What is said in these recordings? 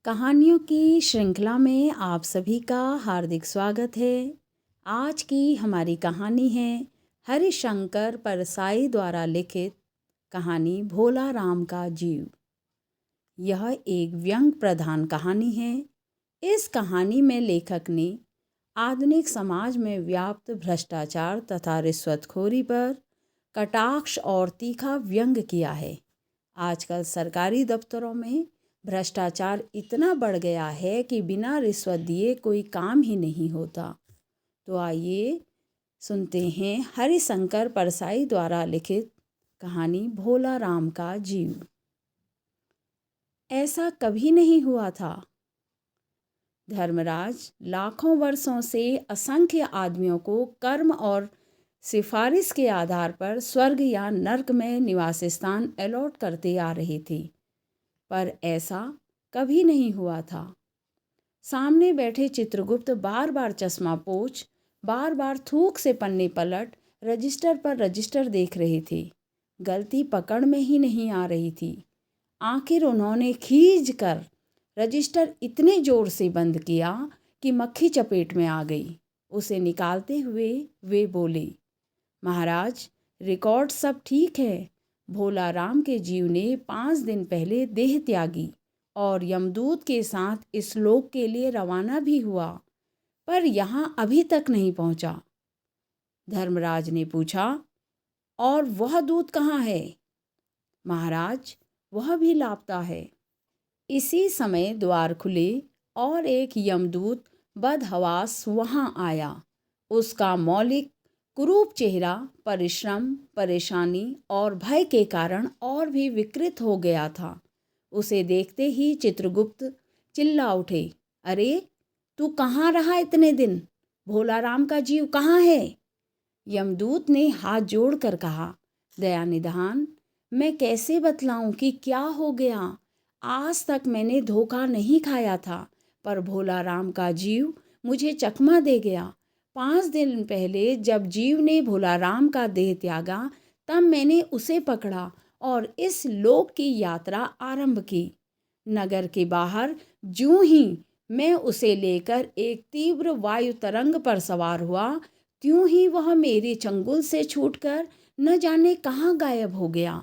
कहानियों की श्रृंखला में आप सभी का हार्दिक स्वागत है। आज की हमारी कहानी है हरिशंकर परसाई द्वारा लिखित कहानी भोला राम का जीव। यह एक व्यंग प्रधान कहानी है। इस कहानी में लेखक ने आधुनिक समाज में व्याप्त भ्रष्टाचार तथा रिश्वतखोरी पर कटाक्ष और तीखा व्यंग किया है। आजकल सरकारी दफ्तरों में भ्रष्टाचार इतना बढ़ गया है कि बिना रिश्वत दिए कोई काम ही नहीं होता। तो आइए सुनते हैं हरिशंकर परसाई द्वारा लिखित कहानी भोला राम का जीव। ऐसा कभी नहीं हुआ था। धर्मराज लाखों वर्षों से असंख्य आदमियों को कर्म और सिफारिश के आधार पर स्वर्ग या नर्क में निवास स्थान अलॉट करते आ रहे थे, पर ऐसा कभी नहीं हुआ था। सामने बैठे चित्रगुप्त बार बार चश्मा पोंछ, बार बार थूक से पन्ने पलट रजिस्टर पर रजिस्टर देख रहे थे। गलती पकड़ में ही नहीं आ रही थी। आखिर उन्होंने खींच कर रजिस्टर इतने जोर से बंद किया कि मक्खी चपेट में आ गई। उसे निकालते हुए वे बोले, महाराज, रिकॉर्ड सब ठीक है। भोला राम के जीव ने 5 दिन पहले देह त्यागी और यमदूत के साथ इस लोक के लिए रवाना भी हुआ, पर यहाँ अभी तक नहीं पहुँचा। धर्मराज ने पूछा, और वह दूत कहाँ है? महाराज, वह भी लापता है। इसी समय द्वार खुले और एक यमदूत बदहवास वहाँ आया। उसका मौलिक कुरूप चेहरा परिश्रम, परेशानी और भय के कारण और भी विकृत हो गया था। उसे देखते ही चित्रगुप्त चिल्ला उठे, अरे, तू कहाँ रहा इतने दिन? भोला राम का जीव कहाँ है? यमदूत ने हाथ जोड़कर कहा, दयानिधान, मैं कैसे बतलाऊं कि क्या हो गया? आज तक मैंने धोखा नहीं खाया था, पर भोला राम का जीव मुझे चकमा दे गया। 5 दिन पहले जब जीव ने भोला राम का देह त्यागा, तब मैंने उसे पकड़ा और इस लोक की यात्रा आरंभ की। नगर के बाहर ज्यों ही मैं उसे लेकर एक तीव्र वायु तरंग पर सवार हुआ, त्यों ही वह मेरे चंगुल से छूटकर न जाने कहाँ गायब हो गया।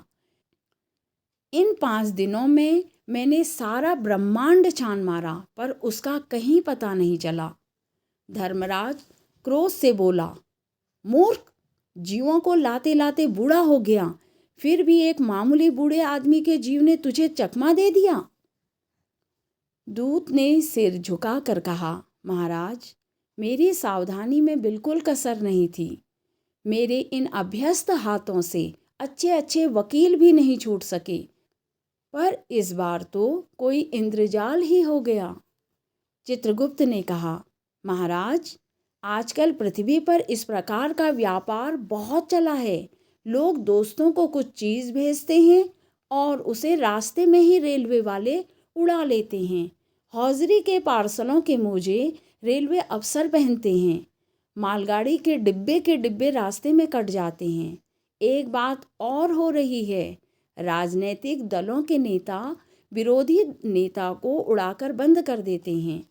इन 5 दिनों में मैंने सारा ब्रह्मांड छान मारा, पर उसका कहीं पता नहीं चला। धर्मराज क्रोध से बोला, मूर्ख, जीवों को लाते लाते बूढ़ा हो गया, फिर भी एक मामूली बूढ़े आदमी के जीव ने तुझे चकमा दे दिया। दूत ने सिर झुकाकर कहा, महाराज, मेरी सावधानी में बिल्कुल कसर नहीं थी। मेरे इन अभ्यस्त हाथों से अच्छे अच्छे वकील भी नहीं छूट सके, पर इस बार तो कोई इंद्रजाल ही हो गया। चित्रगुप्त ने कहा, महाराज, आजकल पृथ्वी पर इस प्रकार का व्यापार बहुत चला है। लोग दोस्तों को कुछ चीज़ भेजते हैं और उसे रास्ते में ही रेलवे वाले उड़ा लेते हैं। हौजरी के पार्सलों के मोजे रेलवे अफसर पहनते हैं। मालगाड़ी के डिब्बे रास्ते में कट जाते हैं। एक बात और हो रही है, राजनीतिक दलों के नेता विरोधी नेता को उड़ाकर बंद कर देते हैं।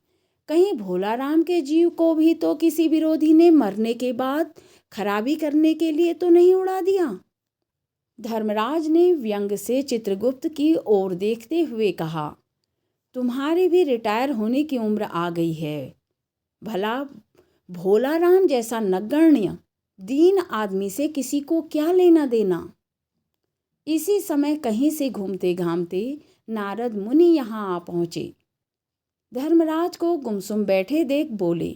कहीं भोला राम के जीव को भी तो किसी विरोधी ने मरने के बाद खराबी करने के लिए तो नहीं उड़ा दिया? धर्मराज ने व्यंग से चित्रगुप्त की ओर देखते हुए कहा, तुम्हारी भी रिटायर होने की उम्र आ गई है। भला भोला राम जैसा नगण्य दीन आदमी से किसी को क्या लेना देना? इसी समय कहीं से घूमते घामते नारद मुनि यहाँ आ पहुँचे। धर्मराज को गुमसुम बैठे देख बोले,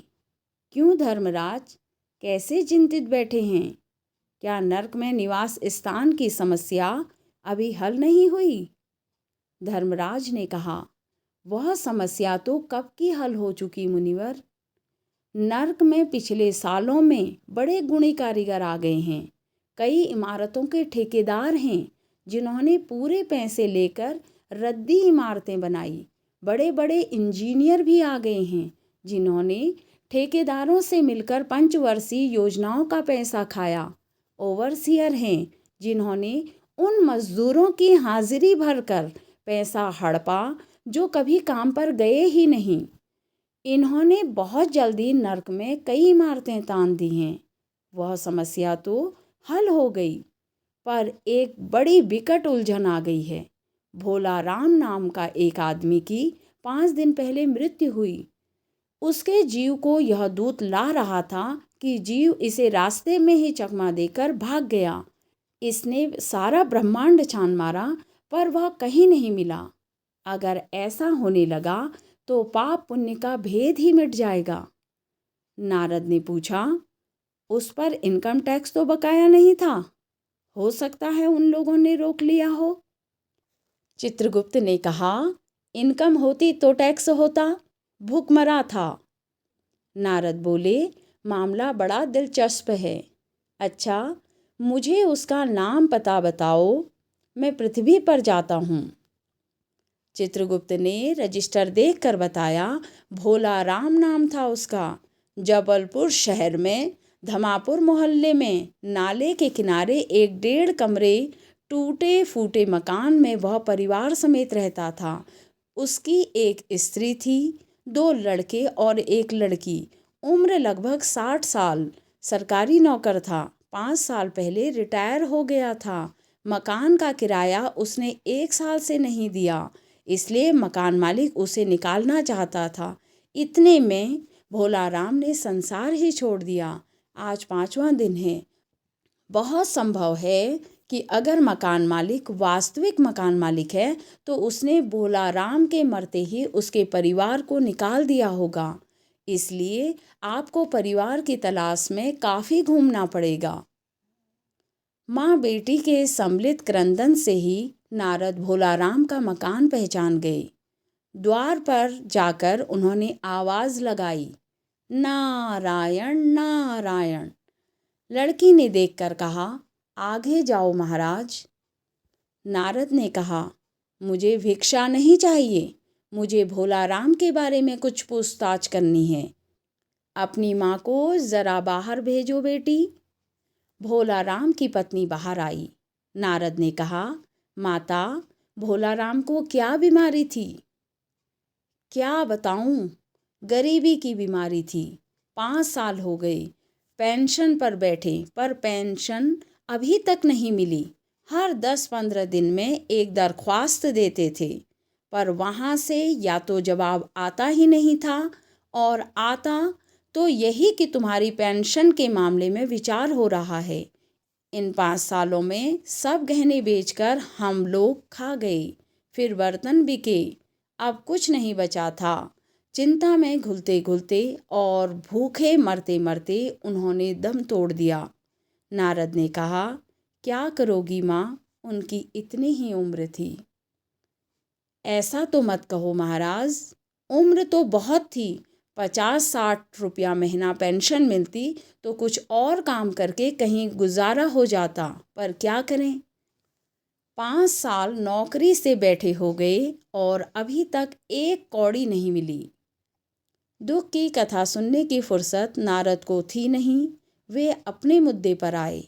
क्यों धर्मराज, कैसे चिंतित बैठे हैं? क्या नरक में निवास स्थान की समस्या अभी हल नहीं हुई? धर्मराज ने कहा, वह समस्या तो कब की हल हो चुकी मुनिवर। नरक में पिछले सालों में बड़े गुणी कारीगर आ गए हैं। कई इमारतों के ठेकेदार हैं जिन्होंने पूरे पैसे लेकर रद्दी इमारतें बनाई। बड़े बड़े इंजीनियर भी आ गए हैं जिन्होंने ठेकेदारों से मिलकर पंचवर्षीय योजनाओं का पैसा खाया। ओवरसियर हैं जिन्होंने उन मजदूरों की हाजिरी भरकर पैसा हड़पा जो कभी काम पर गए ही नहीं। इन्होंने बहुत जल्दी नर्क में कई इमारतें तान दी हैं। वह समस्या तो हल हो गई, पर एक बड़ी विकट उलझन आ गई है। भोला राम नाम का एक आदमी की 5 दिन पहले मृत्यु हुई। उसके जीव को यह दूत ला रहा था कि जीव इसे रास्ते में ही चकमा देकर भाग गया। इसने सारा ब्रह्मांड छान मारा, पर वह कहीं नहीं मिला। अगर ऐसा होने लगा तो पाप पुण्य का भेद ही मिट जाएगा। नारद ने पूछा, उस पर इनकम टैक्स तो बकाया नहीं था? हो सकता है उन लोगों ने रोक लिया हो। चित्रगुप्त ने कहा, इनकम होती तो टैक्स होता, भूखमरा था। नारद बोले, मामला बड़ा दिलचस्प है। अच्छा, मुझे उसका नाम पता बताओ, मैं पृथ्वी पर जाता हूँ। चित्रगुप्त ने रजिस्टर देखकर बताया, भोला राम नाम था उसका। जबलपुर शहर में धमापुर मोहल्ले में नाले के किनारे एक 1.5 कमरे टूटे फूटे मकान में वह परिवार समेत रहता था। उसकी एक स्त्री थी, 2 लड़के और एक लड़की। उम्र लगभग 60 साल। सरकारी नौकर था। 5 साल पहले रिटायर हो गया था। मकान का किराया उसने 1 साल से नहीं दिया, इसलिए मकान मालिक उसे निकालना चाहता था। इतने में भोला राम ने संसार ही छोड़ दिया। आज 5वां दिन है। बहुत संभव है कि अगर मकान मालिक वास्तविक मकान मालिक है तो उसने भोला राम के मरते ही उसके परिवार को निकाल दिया होगा। इसलिए आपको परिवार की तलाश में काफ़ी घूमना पड़ेगा। माँ बेटी के सम्मिलित क्रंदन से ही नारद भोला राम का मकान पहचान गए। द्वार पर जाकर उन्होंने आवाज़ लगाई, नारायण नारायण। लड़की ने देखकर कहा, आगे जाओ महाराज। नारद ने कहा, मुझे भिक्षा नहीं चाहिए, मुझे भोला राम के बारे में कुछ पूछताछ करनी है। अपनी माँ को ज़रा बाहर भेजो बेटी। भोला राम की पत्नी बाहर आई। नारद ने कहा, माता, भोला राम को क्या बीमारी थी? क्या बताऊं, गरीबी की बीमारी थी। 5 साल हो गए पेंशन पर बैठे, पर पेंशन अभी तक नहीं मिली। हर 10-15 दिन में एक दरख्वास्त देते थे, पर वहाँ से या तो जवाब आता ही नहीं था, और आता तो यही कि तुम्हारी पेंशन के मामले में विचार हो रहा है। इन 5 सालों में सब गहने बेचकर हम लोग खा गए, फिर बर्तन बिके, अब कुछ नहीं बचा था। चिंता में घुलते घुलते और भूखे मरते मरते उन्होंने दम तोड़ दिया। नारद ने कहा, क्या करोगी माँ, उनकी इतनी ही उम्र थी। ऐसा तो मत कहो महाराज, उम्र तो बहुत थी। 50-60 रुपया महीना पेंशन मिलती तो कुछ और काम करके कहीं गुजारा हो जाता, पर क्या करें। 5 साल नौकरी से बैठे हो गए और अभी तक एक कौड़ी नहीं मिली। दुख की कथा सुनने की फुर्सत नारद को थी नहीं। वे अपने मुद्दे पर आए।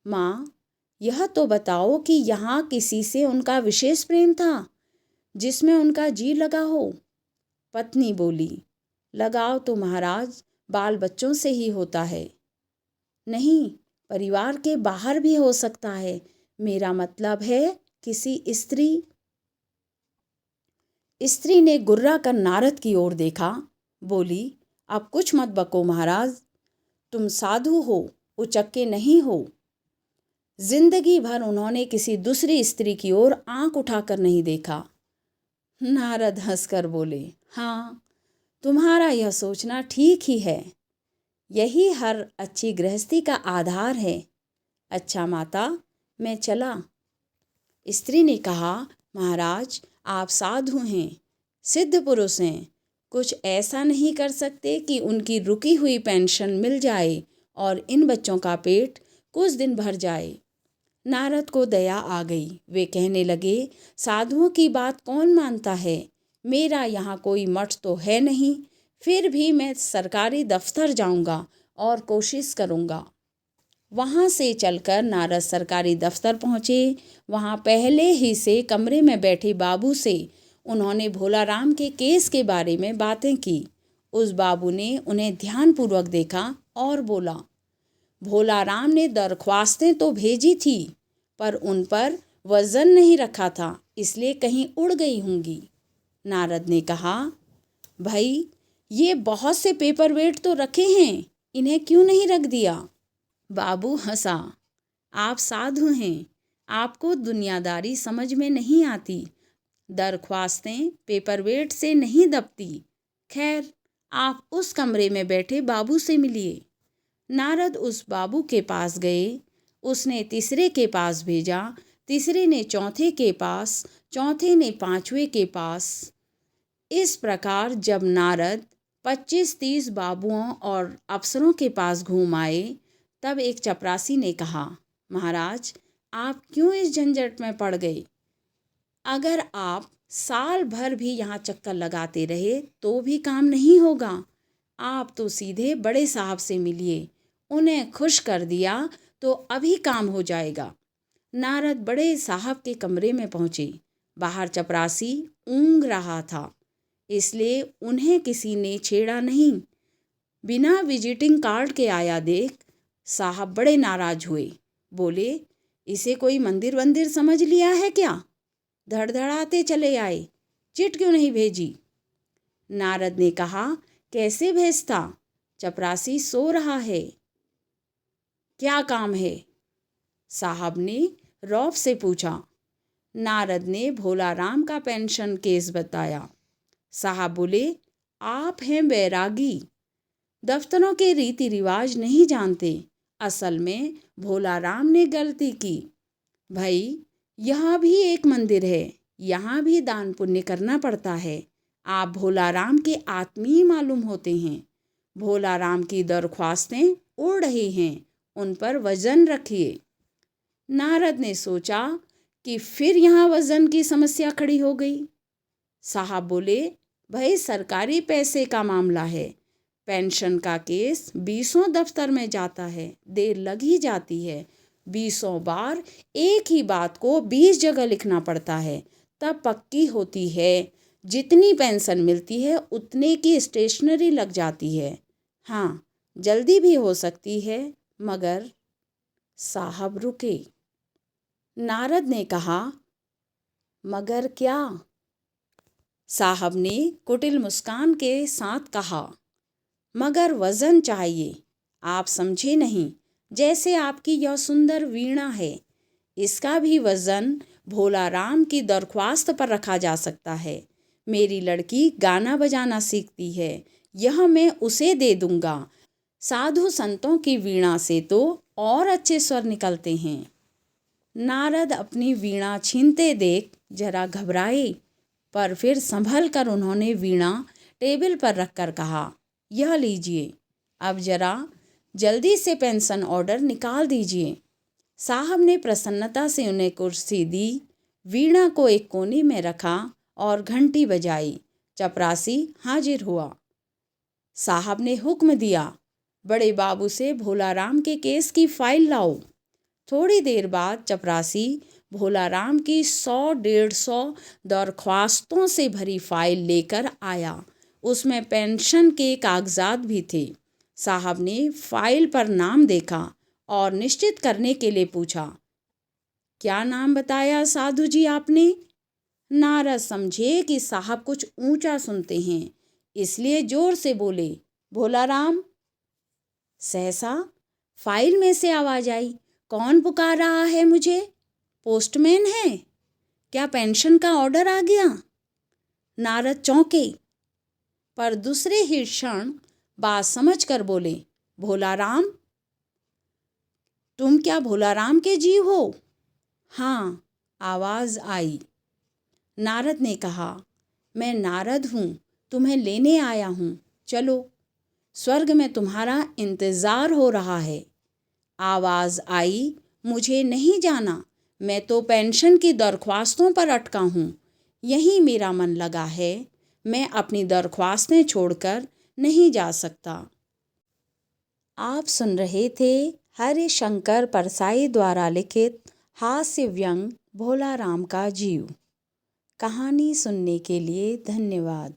माँ, यह तो बताओ कि यहाँ किसी से उनका विशेष प्रेम था जिसमें उनका जी लगा हो? पत्नी बोली, लगाव तो महाराज बाल बच्चों से ही होता है। नहीं, परिवार के बाहर भी हो सकता है। मेरा मतलब है किसी स्त्री। स्त्री ने गुर्रा कर नारद की ओर देखा, बोली, अब कुछ मत बको महाराज, तुम साधु हो, उचक्के नहीं हो। जिंदगी भर उन्होंने किसी दूसरी स्त्री की ओर आंख उठाकर नहीं देखा। नारद हंसकर बोले, हाँ, तुम्हारा यह सोचना ठीक ही है। यही हर अच्छी गृहस्थी का आधार है। अच्छा माता, मैं चला। स्त्री ने कहा, महाराज, आप साधु हैं, सिद्ध पुरुष हैं, कुछ ऐसा नहीं कर सकते कि उनकी रुकी हुई पेंशन मिल जाए और इन बच्चों का पेट कुछ दिन भर जाए। नारद को दया आ गई। वे कहने लगे, साधुओं की बात कौन मानता है? मेरा यहाँ कोई मठ तो है नहीं, फिर भी मैं सरकारी दफ्तर जाऊँगा और कोशिश करूँगा। वहाँ से चलकर नारद सरकारी दफ्तर पहुँचे। वहाँ पहले ही से कमरे में बैठे बाबू से उन्होंने भोलाराम के केस के बारे में बातें की। उस बाबू ने उन्हें ध्यानपूर्वक देखा और बोला, भोलाराम ने दरख्वास्तें तो भेजी थी, पर उन पर वजन नहीं रखा था, इसलिए कहीं उड़ गई होंगी। नारद ने कहा, भाई ये बहुत से पेपर वेट तो रखे हैं, इन्हें क्यों नहीं रख दिया? बाबू हंसा, आप साधु हैं, आपको दुनियादारी समझ में नहीं आती। दरख्वास्तें पेपर वेट से नहीं दबती। खैर, आप उस कमरे में बैठे बाबू से मिलिए। नारद उस बाबू के पास गए। उसने तीसरे के पास भेजा, तीसरे ने चौथे के पास, चौथे ने पांचवें के पास। इस प्रकार जब नारद 25-30 बाबुओं और अफसरों के पास घूम आए, तब एक चपरासी ने कहा, महाराज, आप क्यों इस झंझट में पड़ गए? अगर आप साल भर भी यहाँ चक्कर लगाते रहे तो भी काम नहीं होगा। आप तो सीधे बड़े साहब से मिलिए, उन्हें खुश कर दिया तो अभी काम हो जाएगा। नारद बड़े साहब के कमरे में पहुँचे। बाहर चपरासी ऊँघ रहा था, इसलिए उन्हें किसी ने छेड़ा नहीं। बिना विजिटिंग कार्ड के आया देख साहब बड़े नाराज हुए। बोले, इसे कोई मंदिर वंदिर समझ लिया है क्या? धड़धड़ाते चले आए, चिट क्यों नहीं भेजी? नारद ने कहा, कैसे भेजता? चपरासी सो रहा है। क्या काम है? साहब ने रौब से पूछा। नारद ने भोलाराम का पेंशन केस बताया। साहब बोले, आप हैं बैरागी, दफ्तरों के रीति रिवाज नहीं जानते। असल में भोलाराम ने गलती की। भाई, यहाँ भी एक मंदिर है, यहाँ भी दान पुण्य करना पड़ता है। आप भोलाराम के आत्मीय मालूम होते हैं। भोलाराम की दरख्वास्तें उड़ रही हैं, उन पर वजन रखिए। नारद ने सोचा कि फिर यहाँ वजन की समस्या खड़ी हो गई। साहब बोले, भाई सरकारी पैसे का मामला है, पेंशन का केस 20 दफ्तर में जाता है, देर लग ही जाती है। 20 बार एक ही बात को 20 जगह लिखना पड़ता है, तब पक्की होती है। जितनी पेंशन मिलती है उतने की स्टेशनरी लग जाती है। हाँ, जल्दी भी हो सकती है, मगर। साहब रुके। नारद ने कहा, मगर क्या? साहब ने कुटिल मुस्कान के साथ कहा, मगर वजन चाहिए। आप समझे नहीं, जैसे आपकी यह सुंदर वीणा है, इसका भी वजन भोलाराम की दरख्वास्त पर रखा जा सकता है। मेरी लड़की गाना बजाना सीखती है, यह मैं उसे दे दूंगा। साधु संतों की वीणा से तो और अच्छे स्वर निकलते हैं। नारद अपनी वीणा छीनते देख जरा घबराए, पर फिर संभल कर उन्होंने वीणा टेबल पर रखकर कहा, यह लीजिए, अब जरा जल्दी से पेंशन ऑर्डर निकाल दीजिए। साहब ने प्रसन्नता से उन्हें कुर्सी दी, वीणा को एक कोने में रखा और घंटी बजाई। चपरासी हाजिर हुआ। साहब ने हुक्म दिया, बड़े बाबू से भोलाराम के केस की फाइल लाओ। थोड़ी देर बाद चपरासी भोलाराम की 100-150 दरख्वास्तों से भरी फाइल लेकर आया। उसमें पेंशन के कागजात भी थे। साहब ने फाइल पर नाम देखा और निश्चित करने के लिए पूछा, क्या नाम बताया साधु जी आपने? नारद समझे कि साहब कुछ ऊंचा सुनते हैं, इसलिए जोर से बोले, भोलाराम। सहसा फाइल में से आवाज आई, कौन पुकार रहा है मुझे? पोस्टमैन है क्या? पेंशन का ऑर्डर आ गया? नारद चौंके, पर दूसरे ही क्षण बात समझ कर बोले, भोलाराम। तुम क्या भोलाराम के जीव हो? हाँ, आवाज आई। नारद ने कहा, मैं नारद हूँ, तुम्हें लेने आया हूँ, चलो, स्वर्ग में तुम्हारा इंतजार हो रहा है। आवाज आई, मुझे नहीं जाना, मैं तो पेंशन की दरख्वास्तों पर अटका हूँ, यहीं मेरा मन लगा है, मैं अपनी दरख्वास्तें छोड़कर नहीं जा सकता। आप सुन रहे थे हरिशंकर परसाई द्वारा लिखित हास्य व्यंग भोलाराम का जीव। कहानी सुनने के लिए धन्यवाद।